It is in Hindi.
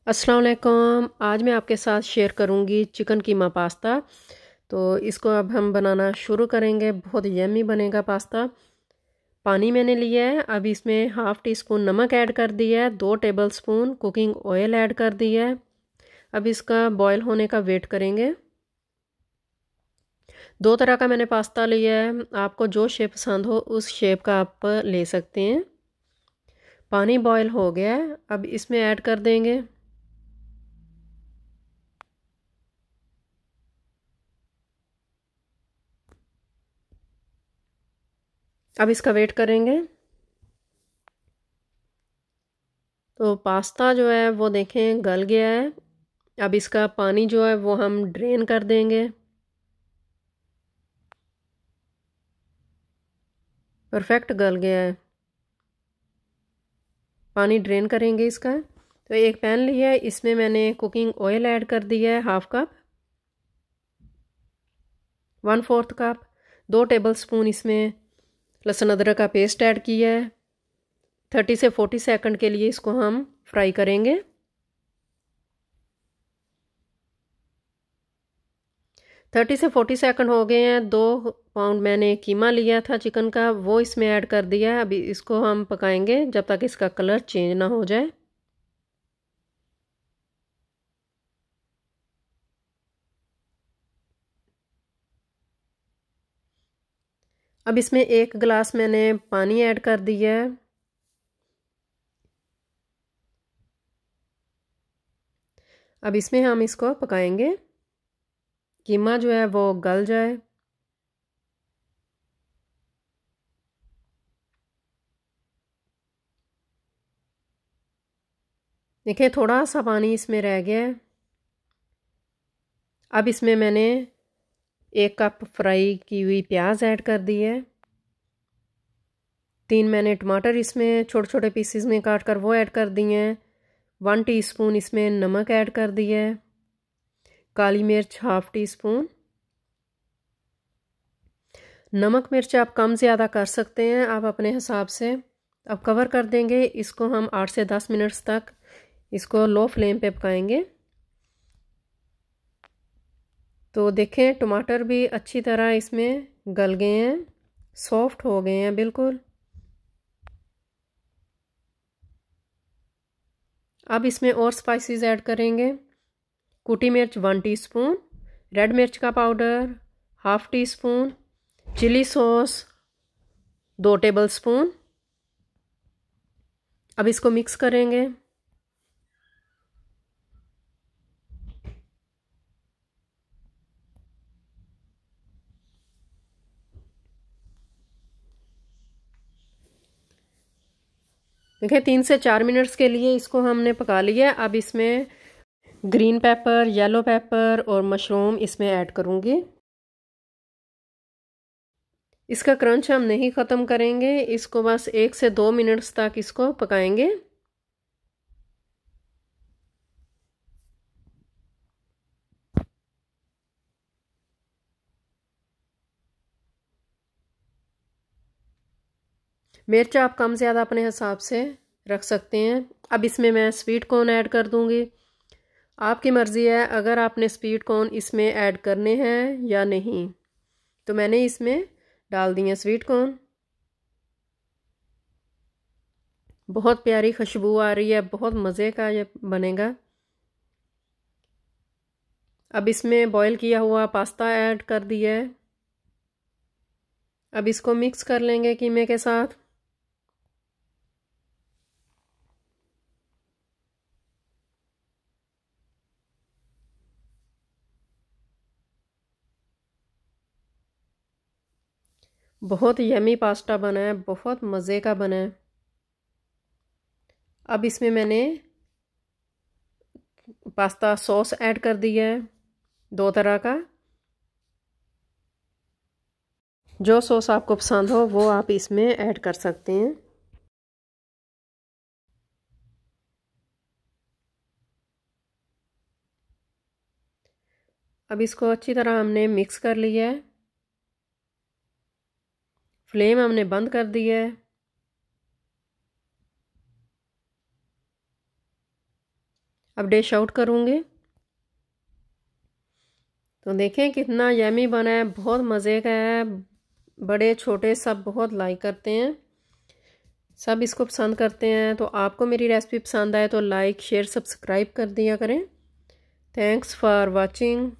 अस्सलाम वालेकुम। आज मैं आपके साथ शेयर करूंगी चिकन कीमा पास्ता। तो इसको अब हम बनाना शुरू करेंगे। बहुत यम्मी बनेगा पास्ता। पानी मैंने लिया है। अब इसमें हाफ़ टी स्पून नमक ऐड कर दिया है। 2 टेबलस्पून कुकिंग ऑयल ऐड कर दिया है। अब इसका बॉयल होने का वेट करेंगे। 2 तरह का मैंने पास्ता लिया है। आपको जो शेप पसंद हो उस शेप का आप ले सकते हैं। पानी बॉयल हो गया है। अब इसमें ऐड कर देंगे अब इसका वेट करेंगे। तो पास्ता जो है वो देखें गल गया है। अब इसका पानी जो है वो हम ड्रेन कर देंगे। परफेक्ट गल गया है। पानी ड्रेन करेंगे इसका। तो एक पैन लिया है, इसमें मैंने कुकिंग ऑयल ऐड कर दिया है हाफ कप, 1/4 कप। 2 टेबलस्पून इसमें लहसुन अदरक का पेस्ट ऐड किया है। 30 से 40 सेकंड के लिए इसको हम फ्राई करेंगे। 30 से 40 सेकंड हो गए हैं। 2 पाउंड मैंने कीमा लिया था चिकन का, वो इसमें ऐड कर दिया है। अभी इसको हम पकाएंगे जब तक इसका कलर चेंज ना हो जाए। अब इसमें 1 गिलास मैंने पानी ऐड कर दिया है। अब इसमें हम इसको पकाएंगे। कीमा जो है वो गल जाए। देखिए थोड़ा सा पानी इसमें रह गया है। अब इसमें मैंने 1 कप फ्राई की हुई प्याज ऐड कर दी है। 3 मैंने टमाटर इसमें छोटे छोटे पीसेस में काट कर वो ऐड कर दिए हैं। 1 टीस्पून इसमें नमक ऐड कर दिया है। काली मिर्च हाफ टी स्पून। नमक मिर्च आप कम ज़्यादा कर सकते हैं, आप अपने हिसाब से। अब कवर कर देंगे इसको। हम 8 से 10 मिनट्स तक इसको लो फ्लेम पे पकाएंगे। तो देखें टमाटर भी अच्छी तरह इसमें गल गए हैं, सॉफ्ट हो गए हैं बिल्कुल। अब इसमें और स्पाइसेस ऐड करेंगे। कुटी मिर्च 1 टीस्पून, रेड मिर्च का powder half teaspoon, chilli sauce 2 tablespoon. अब इसको मिक्स करेंगे। देखिए 3 से 4 मिनट्स के लिए इसको हमने पका लिया। अब इसमें ग्रीन पेपर, येलो पेपर और मशरूम इसमें ऐड करूँगी। इसका क्रंच हम नहीं ख़त्म करेंगे, इसको बस 1 से 2 मिनट्स तक इसको पकाएंगे। मिर्च आप कम ज़्यादा अपने हिसाब से रख सकते हैं। अब इसमें मैं स्वीट कॉर्न ऐड कर दूँगी। आपकी मर्ज़ी है अगर आपने स्वीट कॉर्न इसमें ऐड करने हैं या नहीं। तो मैंने इसमें डाल दिए स्वीट कॉर्न। बहुत प्यारी खुशबू आ रही है, बहुत मज़े का ये बनेगा। अब इसमें बॉईल किया हुआ पास्ता ऐड कर दिया है। अब इसको मिक्स कर लेंगे कीमे के साथ। बहुत यमी पास्ता बना है, बहुत मज़े का बना है। अब इसमें मैंने पास्ता सॉस ऐड कर दिया है, 2 तरह का। जो सॉस आपको पसंद हो वो आप इसमें ऐड कर सकते हैं। अब इसको अच्छी तरह हमने मिक्स कर लिया है। फ्लेम हमने बंद कर दिया है। अब डिश आउट करूँगी। तो देखें कितना यमी बना है, बहुत मज़े का है, बड़े छोटे सब बहुत लाइक करते हैं, सब इसको पसंद करते हैं। तो आपको मेरी रेसिपी पसंद आए तो लाइक शेयर सब्सक्राइब कर दिया करें। Thanks for watching.